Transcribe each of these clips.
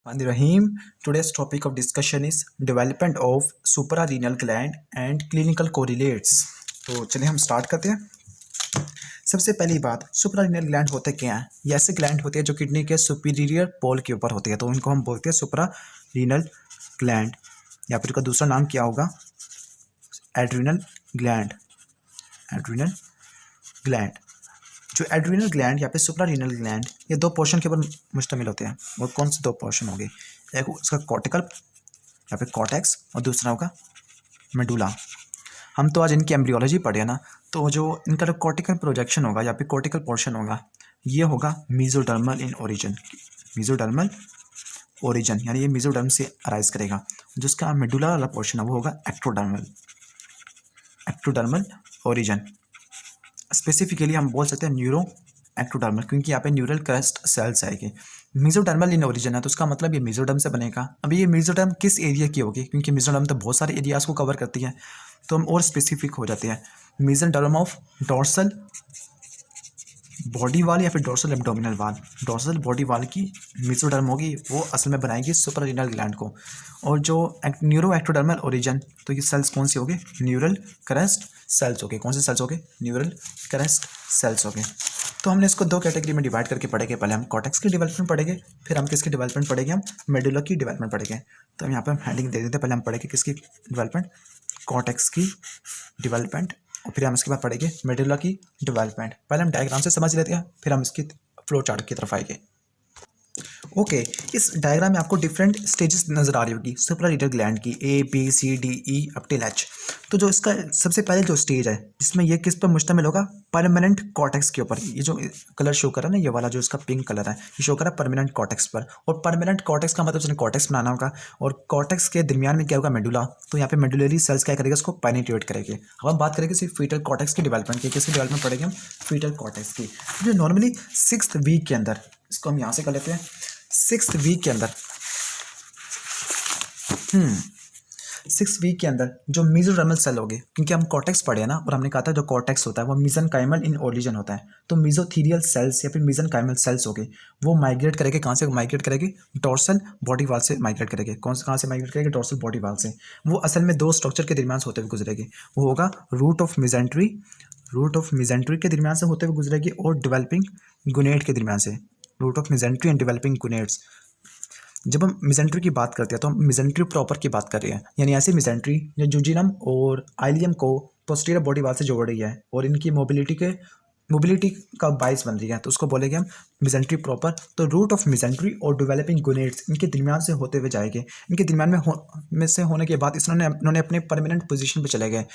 Rahim. Today's topic of discussion is development of suprarenal gland and clinical correlates. तो चलिए हम start करते हैं। सबसे पहली बात, सुप्रारीनल ग्लैंड होते क्या हैं? ये ऐसे ग्लैंड होते हैं जो किडनी के सुपीरियर पोल के ऊपर होते हैं, तो इनको हम बोलते हैं सुप्रारीनल ग्लैंड, या फिर इसका दूसरा नाम क्या होगा? Adrenal gland. एड्रिनल ग्लैंड, जो एड्रिनल ग्लैंड या फिर सुप्रारीनल ग्लैंड, ये दो पोर्शन के ऊपर मुश्तमिल होते हैं। वो कौन से दो पोर्शन होंगे? एक उसका कॉर्टिकल या फिर कॉर्टेक्स, और दूसरा होगा मेडुला। हम तो आज इनकी एम्ब्रियोलॉजी पढ़े हैं ना, तो जो इनका जो कॉर्टिकल प्रोजेक्शन होगा या फिर कॉर्टिकल पोर्शन होगा, ये होगा mesodermal in origin. Mesodermal origin यानी ये मेसोडर्म से अराइज करेगा। जिसका मेडुला वाला पोर्शन है वो होगा एक्टोडर्मल। एक्टोडर्मल ओरिजिन, स्पेसिफिकली हम बोल सकते हैं न्यूरो एक्टोडर्मल, क्योंकि यहाँ पे न्यूरल क्रस्ट सेल्स आएंगे। मेसोडर्मल इन ओरिजिन है, तो उसका मतलब ये मेसोडर्म से बनेगा। अभी ये मेसोडर्म किस एरिया की होगी? क्योंकि मेसोडर्म तो बहुत सारे एरियाज को कवर करती है, तो हम और स्पेसिफिक हो जाते हैं। मेसोडर्म ऑफ डोर्सल बॉडी वाल या फिर डोर्सल एब्डोमिनल वाल। डोर्सल बॉडी वाल की मेसोडर्म होगी, वो असल में बनाएगी सुप्रारीनल ग्लैंड को। और जो न्यूरो एक्टोडर्मल ओरिजिन, तो ये सेल्स कौन सी होगी? न्यूरल क्रस्ट सेल्स हो गए। कौन से सेल्स हो गए? न्यूरल क्रस्ट सेल्स हो गए। तो हमने इसको दो कैटेगरी में डिवाइड करके पढ़ेंगे। पहले हम कॉर्टेक्स की डेवलपमेंट पढ़ेंगे, फिर हम किसकी डेवलपमेंट पढ़ेंगे? हम मेडुला की डेवलपमेंट पढ़ेंगे। तो हम यहाँ पे हम हेडिंग दे देते हैं। पहले हम पढ़ेंगे किसकी डेवलपमेंट? कॉर्टेक्स की डेवलपमेंट, और फिर हम इसके बाद पढ़ेंगे मेडुला की डेवलपमेंट। पहले हम डायग्राम से समझ लेते हैं, फिर हम इसकी फ्लो चार्ट की तरफ आएंगे। ओके, इस डायग्राम में आपको डिफरेंट स्टेजेस नजर आ रही होगी सुप्रारीनल ग्लैंड की, A B C D E up till H. तो जो इसका सबसे पहले जो स्टेज है, जिसमें ये किस पर मुश्तमिल होगा? परमानेंट कॉर्टेक्स के ऊपर। ये जो कलर शो कर रहा है ना, ये वाला जो इसका पिंक कलर है, ये शो कर रहा है परमानेंट कॉर्टेक्स पर। और परमानेंट कॉर्टेक्स का मतलब उसने कॉर्टेक्स बनाना होगा, और कॉर्टेक्स के दरमियान में क्या होगा? मेडुला। तो यहाँ पे मेडुलरी सेल्स क्या करेगा? इसको पेनिट्रेट करेंगे। अब हम बात करेंगे सिर्फ फीटल कॉर्टेक्स की डेवलपमेंट की। किसकी डेवलपमेंट पढ़ेंगे हम? फीटल कॉर्टेक्स की, जो नॉर्मली 6th वीक के अंदर, इसको हम यहाँ से कर लेते हैं, 6th वीक के अंदर 6 वीक के अंदर जो मेसोडर्मल सेल होगे, क्योंकि हम कॉर्टेक्स पढ़े हैं ना, और हमने कहा था जो कॉर्टेक्स होता है वो मेसेनकाइमल इन ओरिजिन होता है। तो मेसोथीरियल सेल्स या फिर मेसेनकाइमल सेल्स होगे, वो माइग्रेट करेंगे। कहाँ से माइग्रेट करेंगे? डोर्सल बॉडी वाल से माइग्रेट करेंगे। कहाँ से माइग्रेट करेंगे? डोर्सल बॉडी वाल से। वो असल में दो स्ट्रक्चर के दरमियान से होते हुए गुजरेगी। वो होगा root of mesentery, root of mesentery के दरमियान से होते हुए गुजरेगी, और डेवलपिंग गुनेट के दरमियान से। Root of mesentery and developing gonads. जब हम मेसेंट्री की बात करते हैं तो हम मेसेंट्री प्रॉपर की बात कर रहे हैं, यानी ऐसी मेसेंट्री जो जूजिनम और आइलियम को पोस्टीरियर बॉडी वाल से जोड़ रही है, और इनकी मोबिलिटी का बाइस बन रही है, तो उसको बोलेंगे हम मेसेंट्री प्रॉपर। तो रूट ऑफ मेसेंट्री और डेवलपिंग गुनेट्स इनके दरमियान से होते हुए जाएंगे। इनके दरमियान में से होने के बाद इन्होंने अपने परमानेंट पोजीशन पे चले गए।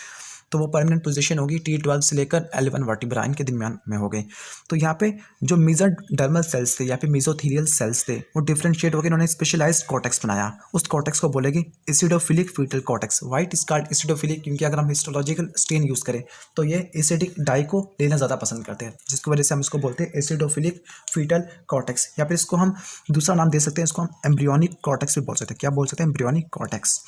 तो वो परमानेंट पोजीशन होगी T12 से लेकर L1 वर्टिब्रा, इनके दरमियान में हो गई। तो यहाँ पे जो मेसोडर्मल सेल्स थे या फिर मेसोथीरियल सेल्स थे, वो डिफरेंशिएट होकर इन्होंने स्पेशलाइज्ड कॉर्टेक्स बनाया। उस कॉर्टेक्स को बोलेगी acidophilic fetal cortex. Which is called acidophilic, क्योंकि अगर हम हिस्टोलॉजिकल स्टेन यूज करें तो ये एसिडिक डाई को लेना ज़्यादा पसंद करते हैं, जिसकी वजह से हम इसको बोलते हैं एसिडोफिलिक फीटल कॉर्टेक्स। या फिर इसको हम दूसरा नाम दे सकते हैं, इसको हम एम्ब्रियोनिक कॉर्टेक्स भी बोल सकते हैं। क्या बोल सकते हैं? एम्ब्रियोनिक कॉर्टेक्स,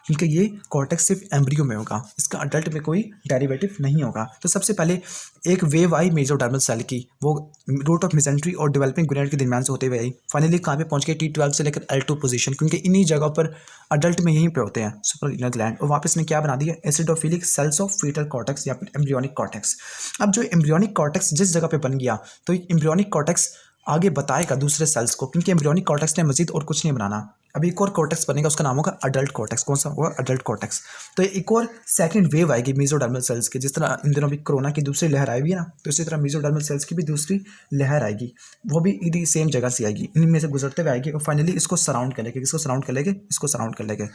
क्योंकि ये कॉर्टेक्स सिर्फ एम्ब्रियो में होगा, इसका अडल्ट में कोई डेरिवेटिव नहीं होगा। तो सबसे पहले एक वेव आई मेसोडर्मल सेल की, वो रूट ऑफ मेसेंट्री और डेवलपिंग गुनेट के दरमियान से होते हुए आई। फाइनली कहाँ पे पहुंच गए? T12 से लेकर L2 पोजीशन, क्योंकि इन्हीं जगह पर अडल्ट में यहीं पे होते हैं सुप्रारीनल ग्लैंड। और वापस ने क्या बना दिया? Acidophilic cells of fetal cortex या फिर एम्ब्रियोनिक कॉर्टेक्स। अब जो एम्ब्रियोनिक कॉर्टेक्स जिस जगह पे बन गया, तो एम्ब्रियोनिक कॉर्टेक्स आगे बताएगा दूसरे सेल्स को, क्योंकि एम्ब्रियोनिक कॉर्टेक्स ने मजीद और कुछ नहीं बनाना। अभी एक और कॉर्टेक्स बनेगा, उसका नाम होगा अडल्ट कॉर्टेक्स। कौन सा होगा? Adult cortex. तो एक और सेकंड वेव आएगी मेसोडर्मल सेल्स की। जिस तरह इन दिनों भी कोरोना की दूसरी लहर आई हुई है ना, तो इसी तरह मेसोडर्मल सेल्स की भी दूसरी लहर आएगी। वो भी इन्हीं सेम जगह से आएगी, इनमें से गुजरते हुए आएगी, और फाइनली इसको सराउंड कर लेंगे। किसको सराउंड कर लेंगे? इसको सराउंड कर लेंगे।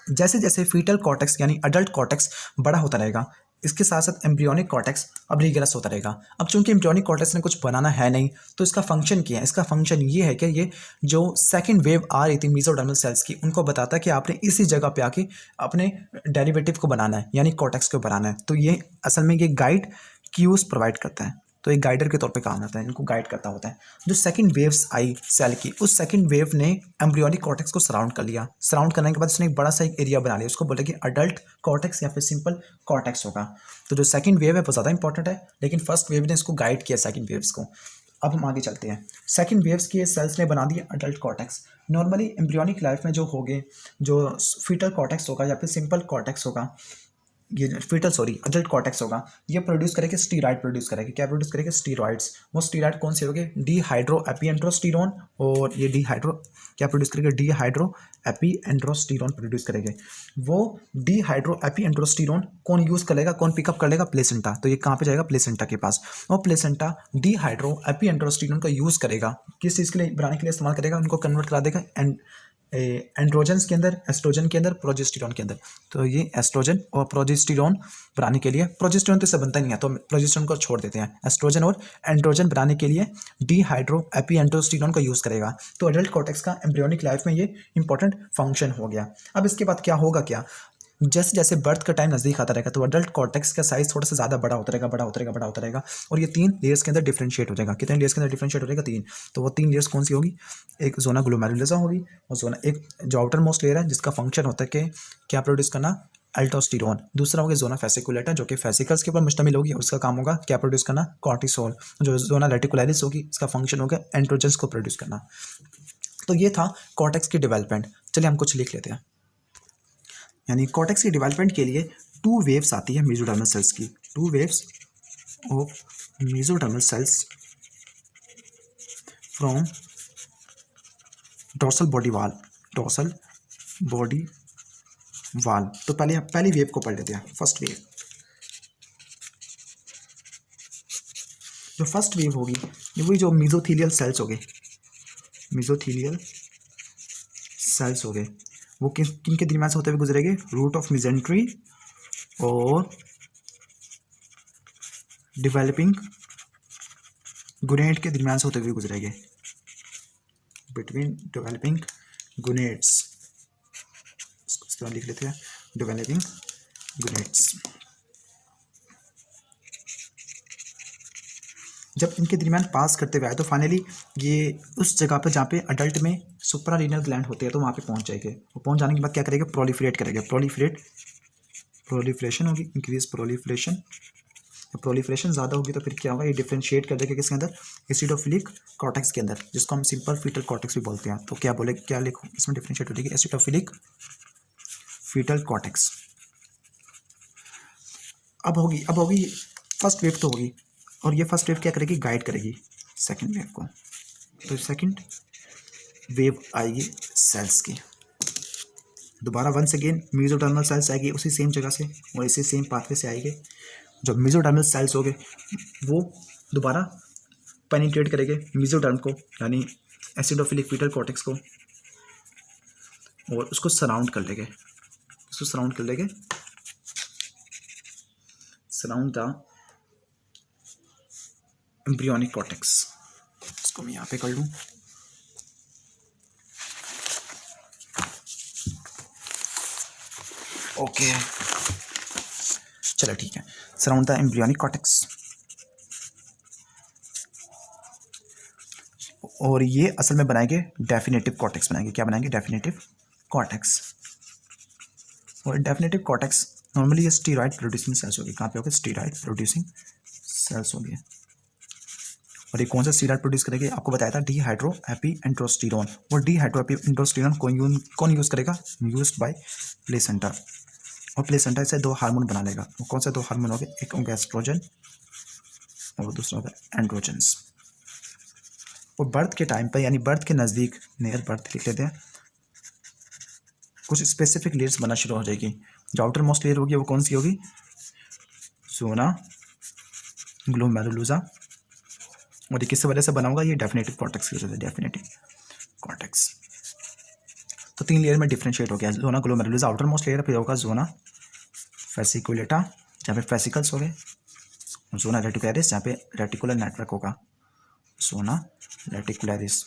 जैसे जैसे फीटल कॉर्टेक्स यानी अडल्ट कॉर्टेक्स बड़ा होता रहेगा, इसके साथ साथ एम्ब्रियोनिक कॉर्टेक्स अब रिग्रेस होता रहेगा। अब चूंकि एम्ब्रियोनिक कॉर्टेक्स ने कुछ बनाना है नहीं, तो इसका फंक्शन क्या है? इसका फंक्शन ये है कि ये जो सेकंड वेव आ रही थी मेसोडर्मल सेल्स की, उनको बताता है कि आपने इसी जगह पे आके अपने डेरिवेटिव को बनाना है, यानी कॉर्टेक्स को बनाना है। तो ये असल में ये गाइड क्यूज प्रोवाइड करता है, तो एक गाइडर के तौर पे काम आता है, इनको गाइड करता होता है। जो सेकंड वेव्स आई सेल की, उस सेकंड वेव ने एम्ब्रियोनिक कॉर्टेक्स को सराउंड कर लिया। सराउंड करने के बाद उसने एक बड़ा सा एक एरिया बना लिया, उसको बोले कि अडल्ट कॉर्टेक्स या फिर सिंपल कॉर्टेक्स होगा। तो जो सेकंड वेव है वो ज़्यादा इंपॉर्टेंट है, लेकिन फर्स्ट वेव ने इसको गाइड किया सेकंड वेव्स को। अब हम आगे चलते हैं। सेकंड वेव्स की सेल्स ने बना दिया adult cortex. Normally embryonic life में जो होगे, जो फीटल कॉर्टेक्स होगा या फिर सिंपल कॉर्टेक्स होगा, ये फीटल सॉरी अडल्ट कॉर्टेक्स होगा, ये प्रोड्यूस करेगा स्टीरॉइड प्रोड्यूस करेगा। क्या प्रोड्यूस करेगा? स्टीरॉइड्स। वो स्टीरॉइड कौन से होंगे? डीहाइड्रो एपीएंड्रोस्टेरोन, और ये डीहाइड्रो क्या प्रोड्यूस करेगा? डीहाइड्रो एपीएंड्रोस्टेरोन प्रोड्यूस करेंगे। वो डीहाइड्रो एपीएंड्रोस्टेरोन कौन यूज करेगा, कौन पिकअप कर लेगा? प्लेसेंटा। तो ये कहाँ पे जाएगा? प्लेसेंटा के पास। और प्लेसेंटा डीहाइड्रो एपीएंड्रोस्टेरोन का यूज करेगा, किस चीज़ के लिए? बनाने के लिए इस्तेमाल करेगा, उनको कन्वर्ट करा देगा एंड्रोजन्स के अंदर, एस्ट्रोजन के अंदर, प्रोजेस्टेरॉन के अंदर। तो ये एस्ट्रोजन और प्रोजेस्टेरॉन बनाने के लिए, प्रोजेस्टेरॉन तो इससे बनता नहीं है तो प्रोजेस्टेरॉन को छोड़ देते हैं, एस्ट्रोजन और एंड्रोजन बनाने के लिए डीहाइड्रो एपीएंड्रोस्टेरॉन का यूज करेगा। तो एडल्ट कॉर्टेक्स का एम्ब्रियोनिक लाइफ में ये इंपॉर्टेंट फंक्शन हो गया। अब इसके बाद क्या होगा? क्या जैसे जैसे बर्थ का टाइम नजदीक आता रहेगा तो अडल्ट कॉर्टेक्स का साइज थोड़ा सा ज़्यादा बड़ा होता रहेगा, बड़ा होता रहेगा, बड़ा होता रहेगा, और ये 3 लेयर्स के अंदर डिफरेंशिएट हो जाएगा। कितने लेयर्स के अंदर डिफरेंशिएट हो जाएगा? 3। तो वो 3 लेयर्स कौन सी होगी? एक जोना ग्लोमेरुलोसा होगी, और जोना एक जो आउटर मोस्ट लेयर है जिसका फंक्शन होता है कि क्या प्रोड्यूस करना? अल्टोस्टेरोन। दूसरा होगा जोना फेसिकुलेटा जो कि फेसिकल्स के ऊपर मुश्तमिल होगी, उसका काम होगा क्या प्रोड्यूस करना? कॉर्टिसोल। जो जोना रेटिकुलरिस होगी इसका फंक्शन होगा एंड्रोजन्स को प्रोड्यूस करना। तो ये था कॉर्टेक्स की डेवलपमेंट। चलिए हम कुछ लिख लेते हैं। यानी कॉर्टेक्स की डेवलपमेंट के लिए 2 वेव्स आती है मेसोडर्मल सेल्स की, 2 waves of mesodermal cells from dorsal body wall, dorsal body wall. तो पहली वेव को पढ़ लेते हैं, फर्स्ट वेव। जो फर्स्ट वेव होगी ये वही जो मेसोथेलियल सेल्स हो गए, मेसोथेलियल सेल्स हो गए, वो किन के दरमियान से होते हुए गुजरेंगे? रूट ऑफ मेसेंट्री और डेवलपिंग गुनेट के दरमियान से होते हुए गुजरेंगे, बिटवीन डेवलपिंग गुनेट्स। इसको इस तरह लिख लेते हैं, डेवलपिंग गुनेट्स। जब इनके दरमियान पास करते हुए आए तो फाइनली ये उस जगह पर जहाँ पे अडल्ट में सुप्रारीनल ग्लैंड होते हैं तो वहाँ पे पहुँच जाएंगे। वो पहुँच जाने के बाद क्या करेंगे? प्रोलिफरेट करेंगे, प्रोलिफरेशन होगी, इंक्रीज प्रोलिफरेशन। जब प्रोलिफरेशन ज़्यादा होगी तो फिर क्या होगा? ये डिफरेंशिएट कर देगा किसके अंदर? एसिडोफिलिक कॉर्टेक्स के अंदर, जिसको हम सिंपल फीटल कॉर्टेक्स भी बोलते हैं। तो क्या लिखो इसमें? डिफरेंशिएट हो जाएगी एसिडोफिलिक फीटल कॉर्टेक्स। अब होगी फर्स्ट वेव तो होगी, और ये फर्स्ट वेव क्या करेगी? गाइड करेगी सेकंड वेव को। तो सेकंड वेव आएगी सेल्स की, दोबारा वंस अगेन मेसोडर्मल सेल्स आएगी उसी सेम जगह से और इसी सेम पाथवे से आएंगे। जो मेसोडर्मल सेल्स हो गए वो दोबारा पेनिट्रेट करेंगे मेसोडर्म को, यानी एसिडोफिलिक फीटल कॉर्टेक्स को, और उसको सराउंड कर लेंगे, सराउंड द एम्ब्रियोनिक कॉर्टेक्स। इसको मैं यहाँ पे कर लूँ। ओके चलो ठीक है, सराउंड द एम्ब्रियोनिक कॉर्टेक्स। और ये असल में बनाएंगे डेफिनेटिव कॉर्टेक्स बनाएंगे। क्या बनाएंगे? Definitive cortex. और डेफिनेटिव कॉर्टेक्स नॉर्मली ये स्टीरॉइड प्रोड्यूसिंग सेल्स होगी। कहाँ पे होगी? स्टीरॉइड प्रोड्यूसिंग सेल्स होगी। और ये कौन सा स्टीरॉइड प्रोड्यूस करेगी? आपको बताया था डीहाइड्रो एपीएंड्रोस्टेरोन। वो डीहाइड्रो एपीएंड्रोस्टेरोन कौन यूज़ करेगा? Used by placenta. और प्लेसेंटा से 2 हार्मोन बना लेगा। वो कौन सा 2 हार्मोन हो गए? एक होगा एस्ट्रोजन और दूसरा होगा एंड्रोजन्स। और बर्थ के टाइम पर, यानी बर्थ के नज़दीक, नियर बर्थ लिख लेते हैं, कुछ स्पेसिफिक लेयर्स बनना शुरू हो जाएगी। जो आउटर मोस्ट लेयर होगी वो कौन सी होगी? Zona glomerulosa. और ये किस वजह से बना होगा? ये डेफिनेटिव कॉर्टेक्स की वजह से, डेफिनेटिव कॉर्टेक्स। तो 3 लेयर में डिफरेंशिएट हो गया। Zona glomerulosa outer most layer, फिर होगा जोना फेसिकुलेटा जहाँ पे फेसिकल्स हो गए, जोना रेटिकुलरिस जहाँ पे रेटिकुलर नेटवर्क होगा, जोना रेटिकुलरिस।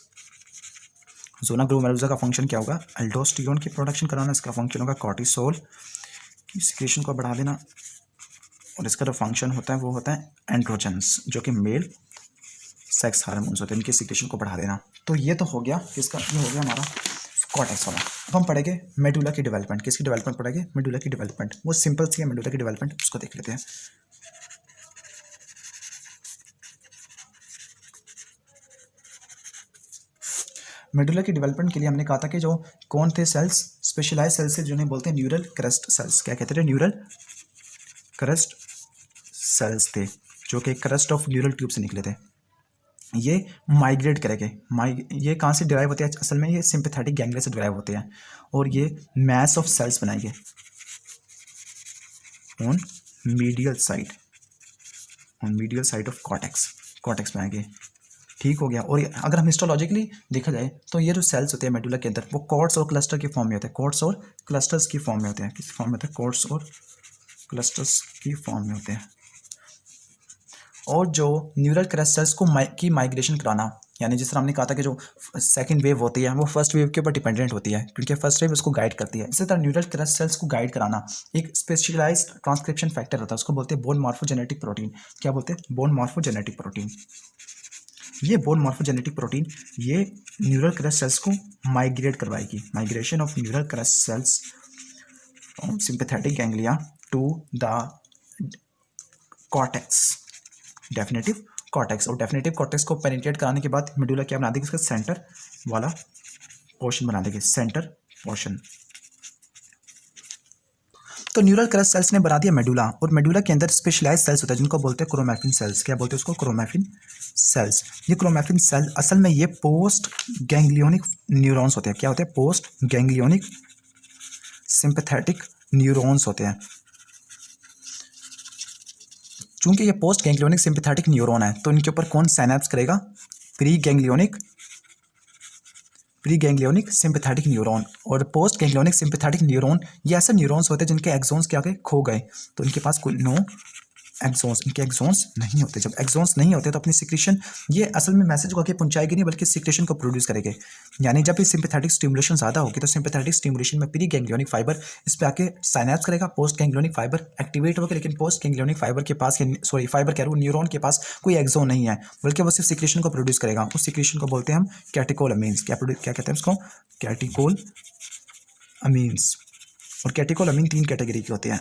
जोना ग्लोमेरुलोसा का फंक्शन क्या होगा? अल्डोस्टेरोन की प्रोडक्शन कराना। इसका फंक्शन होगा कॉर्टिसोल की सिक्रेशन को बढ़ा देना। और इसका जो फंक्शन होता है वो होता है एंड्रोजन्स, जो कि मेल सेक्स हार्मोन्स होते हैं, इनकी सिक्रेशन को बढ़ा देना। तो ये तो हो गया किसका? ये हो गया हमारा कॉर्टेक्स वाला। अब हम पढ़ेंगे मेडुला की डेवलपमेंट। किसकी डेवलपमेंट पढ़ेंगे? मेडुला की डेवलपमेंट। वो सिंपल सी है मेडुला की डेवलपमेंट, उसको देख लेते हैं। मेडुला की डेवलपमेंट के लिए हमने कहा था कि जो कौन थे सेल्स, स्पेशलाइज सेल्स से जिन्हें बोलते हैं न्यूरल क्रस्ट सेल्स। क्या कहते थे? न्यूरल क्रस्ट सेल्स थे, जो कि क्रस्ट ऑफ न्यूरल ट्यूब से निकले थे। ये माइग्रेट करेंगे। ये कहाँ से डिराइव होते हैं? असल में ये सिंपैथेटिक गैंग्लिया से डिराइव होते हैं, और ये मैस ऑफ सेल्स बनाएंगे on medial side of cortex बनाएंगे। ठीक हो गया। और अगर हम हिस्टोलॉजिकली देखा जाए तो ये जो सेल्स होते हैं मेडुला के अंदर, वो कॉर्ड्स और क्लस्टर के फॉर्म में होते हैं। कॉर्ड्स और क्लस्टर्स की फॉर्म में होते हैं। किस फॉर्म में होते हैं? कॉर्ड्स और क्लस्टर्स की फॉर्म में होते हैं। और जो न्यूरल क्रस्ट सेल्स को की माइग्रेशन कराना, यानी जिस तरह हमने कहा था कि जो सेकंड वेव होती है वो फर्स्ट वेव के ऊपर डिपेंडेंट होती है, क्योंकि फर्स्ट वेव उसको गाइड करती है। इसी तरह न्यूरल क्रस्ट सेल्स को गाइड कराना एक स्पेशलाइज्ड ट्रांसक्रिप्शन फैक्टर होता है, उसको बोलते हैं बोन मॉर्फोजेनेटिक प्रोटीन। क्या बोलते हैं? Bone morphogenetic protein. ये बोन मॉर्फोजेनेटिक प्रोटीन ये न्यूरल क्रस्ट सेल्स को माइग्रेट करवाएगी। Migration of neural crest cells from sympathetic ganglia to the cortex, definitive cortex. और डेफिनेटिव कॉर्टेक्स को पेनिट्रेट कराने के बाद मेडुला क्या बना देगी? इसका सेंटर वाला पोर्शन बना देगी, सेंटर पोर्शन। तो न्यूरल क्रस्ट सेल्स ने बना दिया मेडुला, और मेडुला के अंदर स्पेशलाइज सेल्स होता है जिनको बोलते हैं क्रोमैफिन सेल्स। क्या बोलते हैं उसको? Chromaffin sales. ये क्रोमैफिन सेल असल में ये पोस्ट गैंग्लियोनिक न्यूरॉन्स होते हैं। क्या होते हैं? पोस्ट गैंग्लियोनिक सिंपैथेटिक न्यूरॉन्स होते हैं। चूंकि ये पोस्ट गैंग्लियोनिक सिंपैथेटिक न्यूरॉन है, तो इनके ऊपर कौन साइनेप्स करेगा? Pre ganglionic sympathetic neuron. और पोस्ट गैंग्लियोनिक सिंपैथेटिक न्यूरॉन ये ऐसे न्यूरॉन्स होते हैं जिनके एक्सॉन्स क्या गए? खो गए, तो इनके पास कोई नो एक्सॉन्स, इनके एक्सॉन्स नहीं होते। जब एक्सॉन्स नहीं होते तो अपनी सिक्रेशन ये असल में मैसेज को आगे पहुंचाएगी नहीं, बल्कि सिक्रेशन को प्रोड्यूस करेंगे। यानी जब ये सिंपैथेटिक स्टिमुलेशन ज़्यादा होगी तो सिंपैथेटिक स्टिमुलेशन में प्री गैंग्लियोनिक फाइबर इस पे आके साइनेप्स करेगा, पोस्ट गैंग्लियोनिक फाइबर एक्टिवेट होगा, लेकिन पोस्ट गैंग्लियोनिक फाइबर के पास, सॉरी फाइबर कह रहा हूँ, न्यूरॉन के पास कोई एक्सॉन नहीं है, बल्कि वो सिर्फ सिक्रेशन को प्रोड्यूस करेगा। उस सिक्रेशन को बोलते हैं हम कैटेकोलामीन्स। क्या कहते हैं उसको? कैटेकोलामीन्स। और कैटेकोलामीन 3 कैटेगरी के होते हैं,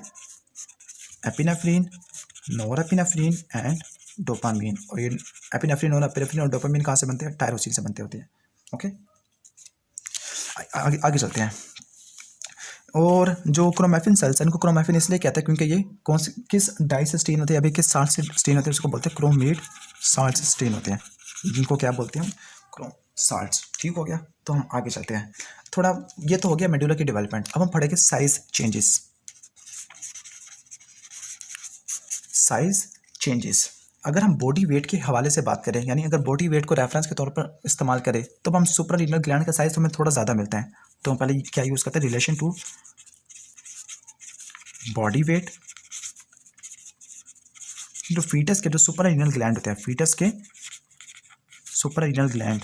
एपिनेफ्रिन, नोरेपिनेफ्रिन एंड डोपामीन। और ये एपिनेफ्रिन, नोरेपिनेफ्रिन और डोपामीन कहाँ से बनते हैं? टायरोसिन से बनते होते हैं। ओके, आगे चलते हैं। और जो क्रोमैफिन सेल्स हैं, इनको क्रोमैफिन इसलिए कहते हैं क्योंकि ये किस डाई से स्टेन होते हैं, अभी किस साल्ट से स्टेन होते हैं, उसको बोलते हैं क्रोमेट साल्ट से स्टेन होते हैं, जिनको क्या बोलते हैं? Chrome salts. ठीक हो गया। तो हम आगे चलते हैं थोड़ा। ये तो हो गया मेडुला की डेवलपमेंट। अब हम पढ़ेंगे साइज चेंजेस। अगर हम बॉडी वेट के हवाले से बात करें, यानी अगर बॉडी वेट को रेफरेंस के तौर पर इस्तेमाल करें, तो हम सुप्रारीनल ग्लैंड का साइज हमें थोड़ा ज़्यादा मिलता है। तो हम पहले क्या यूज़ करते हैं? रिलेशन टू बॉडी वेट जो फीटस के जो सुप्रारीनल ग्लैंड होते हैं, फीटस के सुप्रारीनल ग्लैंड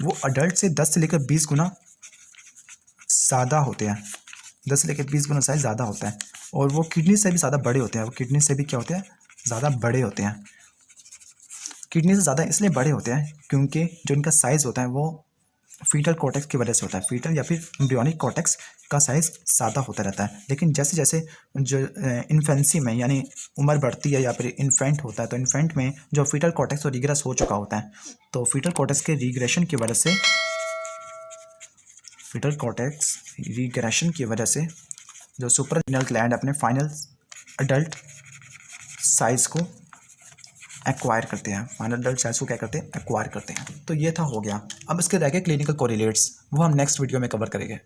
वो अडल्ट से 10 से लेकर 20 गुना ज़्यादा होते हैं। 10 से लेकर 20 गुना साइज ज़्यादा होता है। और वो किडनी से भी ज़्यादा बड़े होते हैं। वो किडनी से भी क्या होते हैं? ज़्यादा बड़े होते हैं। किडनी से ज़्यादा इसलिए बड़े होते हैं क्योंकि जो इनका साइज़ होता है वो फीटल कॉर्टेक्स की वजह से होता है। फीटल या फिर एम्ब्रियोनिक कॉर्टेक्स का साइज़ ज़्यादा होता रहता है। लेकिन जैसे जैसे जो इन्फेंसी में यानी उम्र बढ़ती है या फिर इन्फेंट होता है, तो इन्फेंट में जो फीटल कॉर्टेक्स वो रिग्रेस हो चुका होता है, तो फीटल कॉर्टेक्स के रिग्रेशन की वजह से जो सुप्रारीनल ग्लैंड अपने फाइनल अडल्ट साइज को एक्वायर करते हैं। फाइनल अडल्ट साइज को क्या करते हैं? एक्वायर करते हैं। तो ये था, हो गया। अब इसके रह गए क्लिनिकल कोरिलेट्स, वो हम नेक्स्ट वीडियो में कवर करेंगे।